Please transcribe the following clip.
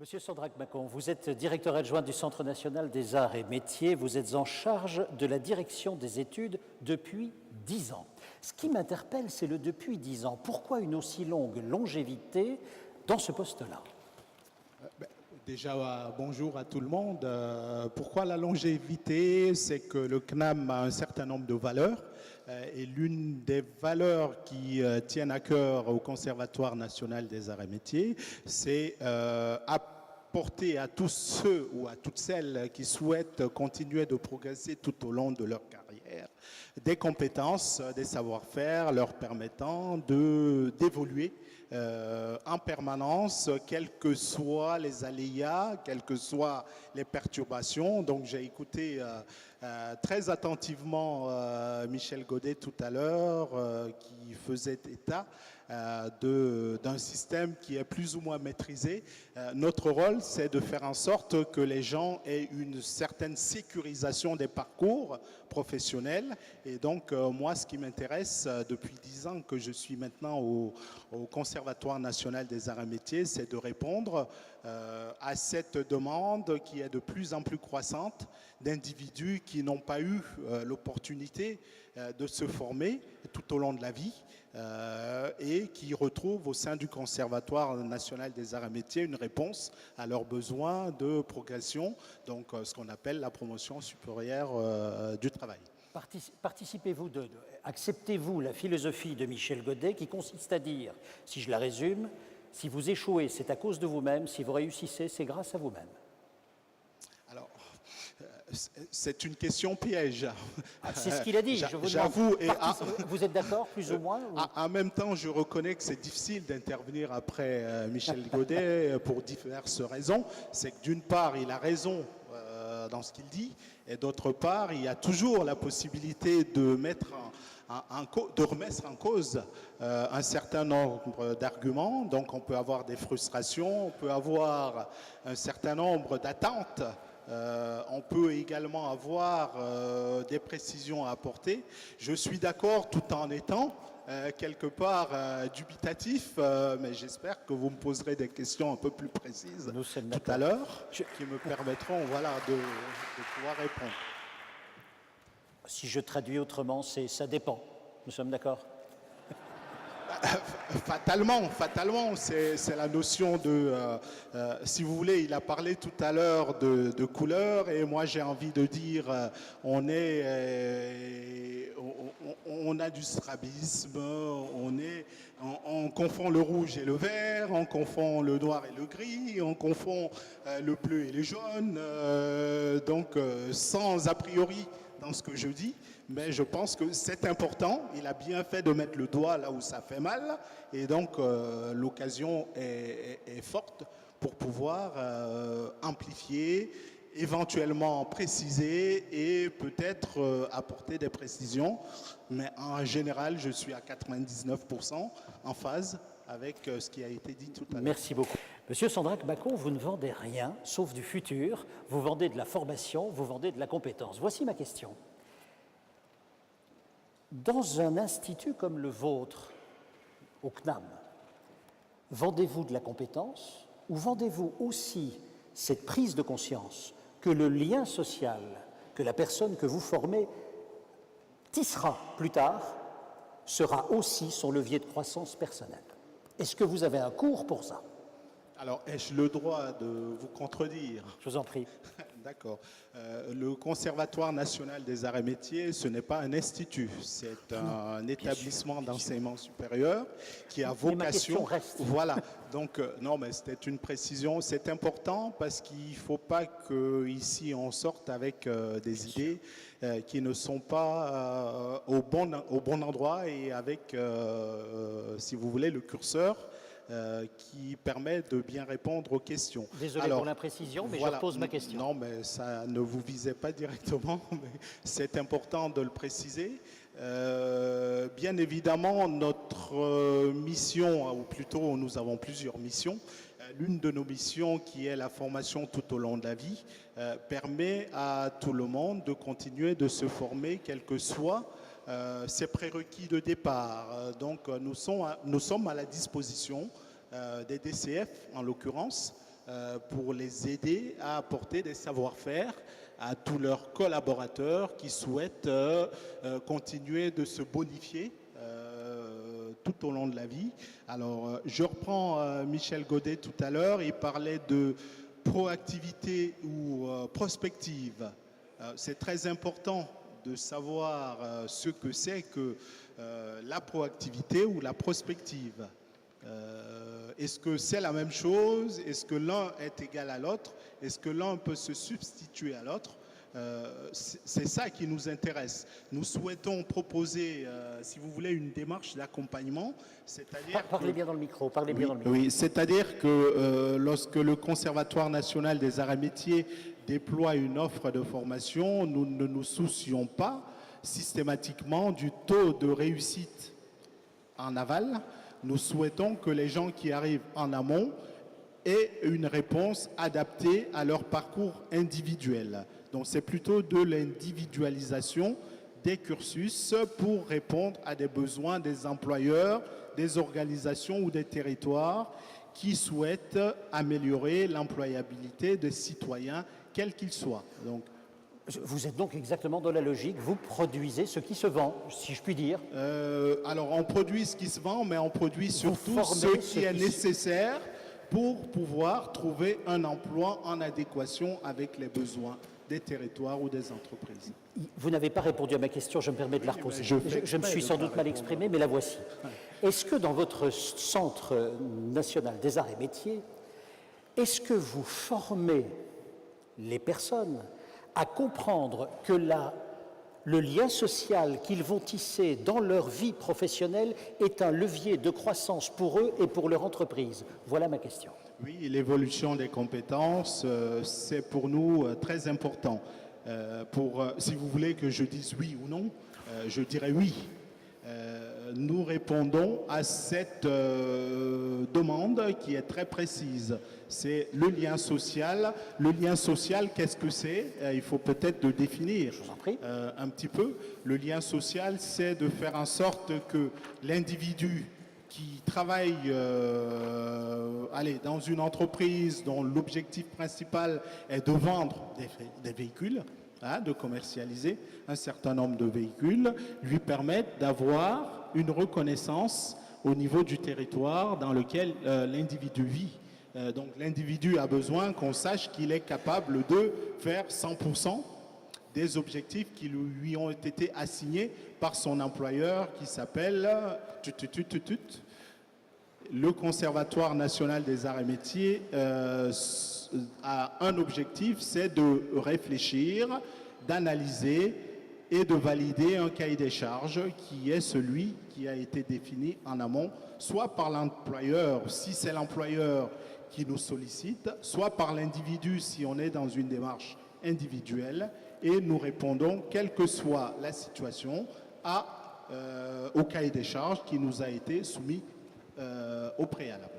Monsieur Sandrac-Macon, vous êtes directeur adjoint du Centre national des arts et métiers. Vous êtes en charge de la direction des études depuis 10 ans. Ce qui m'interpelle, c'est le depuis 10 ans. Pourquoi une aussi longue longévité dans ce poste-là? Déjà, bonjour à tout le monde. Pourquoi la longévité? C'est que le CNAM a un certain nombre de valeurs. Et l'une des valeurs qui tiennent à cœur au Conservatoire national des arts et métiers, c'est apporter à tous ceux ou à toutes celles qui souhaitent continuer de progresser tout au long de leur carrière des compétences, des savoir-faire leur permettant d'évoluer en permanence, quels que soient les aléas, quelles que soient les perturbations. Donc j'ai écouté très attentivement Michel Godet tout à l'heure qui faisait état d'un système qui est plus ou moins maîtrisé. Notre rôle, c'est de faire en sorte que les gens aient une certaine sécurisation des parcours professionnels. Et donc, moi, ce qui m'intéresse depuis 10 ans que je suis maintenant au Conservatoire national des arts et métiers, c'est de répondre à cette demande qui est de plus en plus croissante d'individus qui n'ont pas eu l'opportunité de se former tout au long de la vie et qui retrouvent au sein du Conservatoire national des arts et métiers une réponse à leurs besoins de progression, donc ce qu'on appelle la promotion supérieure du travail. Acceptez-vous la philosophie de Michel Godet qui consiste à dire, si je la résume, si vous échouez, c'est à cause de vous-même, si vous réussissez, c'est grâce à vous-même? Alors, c'est une question piège. C'est ce qu'il a dit, je vous j'avoue. Vous êtes d'accord, plus ou moins En même temps, je reconnais que c'est difficile d'intervenir après Michel Godet pour diverses raisons. C'est que d'une part, il a raison dans ce qu'il dit, et d'autre part, il y a toujours la possibilité de remettre en cause un certain nombre d'arguments. Donc on peut avoir des frustrations, on peut avoir un certain nombre d'attentes, on peut également avoir des précisions à apporter. Je suis d'accord tout en étant quelque part dubitatif, mais j'espère que vous me poserez des questions un peu plus précises tout à l'heure qui me permettront de pouvoir répondre. Si je traduis autrement, c'est ça dépend. Nous sommes d'accord? Fatalement, c'est la notion de, si vous voulez, il a parlé tout à l'heure de couleur, et moi j'ai envie de dire, on a du strabisme, on confond le rouge et le vert, on confond le noir et le gris, on confond le bleu et le jaune, donc sans a priori dans ce que je dis, mais je pense que c'est important. Il a bien fait de mettre le doigt là où ça fait mal, et donc l'occasion est forte pour pouvoir amplifier, éventuellement préciser et peut-être apporter des précisions. Mais en général, je suis à 99% en phase avec ce qui a été dit tout à l'heure. Merci beaucoup. Monsieur Sandrac-Macon, vous ne vendez rien, sauf du futur. Vous vendez de la formation, vous vendez de la compétence. Voici ma question. Dans un institut comme le vôtre, au CNAM, vendez-vous de la compétence ou vendez-vous aussi cette prise de conscience que le lien social que la personne que vous formez tissera plus tard sera aussi son levier de croissance personnelle? Est-ce que vous avez un cours pour ça? Alors, ai-je le droit de vous contredire? Je vous en prie. D'accord. Le Conservatoire national des arts et métiers, ce n'est pas un institut, c'est un établissement d'enseignement supérieur qui a vocation... Mais ma question reste. Voilà. Donc, non, mais c'était une précision. C'est important parce qu'il ne faut pas qu'ici on sorte avec des idées qui ne sont pas au bon endroit et avec, si vous voulez, le curseur qui permet de bien répondre aux questions. Désolé pour l'imprécision, mais voilà, je repose ma question. Non, mais ça ne vous visait pas directement, mais c'est important de le préciser. Bien évidemment, notre mission, ou plutôt nous avons plusieurs missions, l'une de nos missions qui est la formation tout au long de la vie permet à tout le monde de continuer de se former, quel que soit ses prérequis de départ. Donc nous sommes à la disposition des DCF, en l'occurrence, pour les aider à apporter des savoir-faire à tous leurs collaborateurs qui souhaitent continuer de se bonifier tout au long de la vie. Alors, je reprends Michel Godet tout à l'heure, il parlait de proactivité ou prospective. C'est très important de savoir ce que c'est que la proactivité ou la prospective. Est-ce que c'est la même chose? Est-ce que l'un est égal à l'autre? Est-ce que l'un peut se substituer à l'autre? C'est ça qui nous intéresse. Nous souhaitons proposer, si vous voulez, une démarche d'accompagnement, c'est-à-dire... Parlez bien dans le micro, parlez bien dans le micro. Oui, c'est-à-dire que lorsque le Conservatoire national des arts et métiers déploie une offre de formation, nous ne nous soucions pas systématiquement du taux de réussite en aval. Nous souhaitons que les gens qui arrivent en amont aient une réponse adaptée à leur parcours individuel. Donc c'est plutôt de l'individualisation des cursus pour répondre à des besoins des employeurs, des organisations ou des territoires qui souhaitent améliorer l'employabilité des citoyens, quels qu'ils soient. Donc, vous êtes donc exactement dans la logique, vous produisez ce qui se vend, si je puis dire. Alors on produit ce qui se vend, mais on produit surtout ce qui est nécessaire pour pouvoir trouver un emploi en adéquation avec les besoins des territoires ou des entreprises. Vous n'avez pas répondu à ma question, je me permets de la reposer. Je me suis sans doute mal exprimé, mais la voici. Est-ce que dans votre Centre national des arts et métiers, est-ce que vous formez les personnes à comprendre que le lien social qu'ils vont tisser dans leur vie professionnelle est un levier de croissance pour eux et pour leur entreprise? Voilà ma question. Oui, l'évolution des compétences, c'est pour nous très important. Si vous voulez que je dise oui ou non, je dirais oui. Nous répondons à cette demande qui est très précise. C'est le lien social. Le lien social, qu'est-ce que c'est? Il faut peut-être le définir un petit peu. Le lien social, c'est de faire en sorte que l'individu qui travaille dans une entreprise dont l'objectif principal est de vendre des véhicules, de commercialiser un certain nombre de véhicules, lui permettent d'avoir une reconnaissance au niveau du territoire dans lequel l'individu vit. Donc l'individu a besoin qu'on sache qu'il est capable de faire 100% des objectifs qui lui ont été assignés par son employeur qui s'appelle le Conservatoire national des arts et métiers a un objectif, c'est de réfléchir, d'analyser et de valider un cahier des charges qui est celui qui a été défini en amont, soit par l'employeur, si c'est l'employeur qui nous sollicite, soit par l'individu si on est dans une démarche individuelle, et nous répondons, quelle que soit la situation, au cahier des charges qui nous a été soumis au préalable.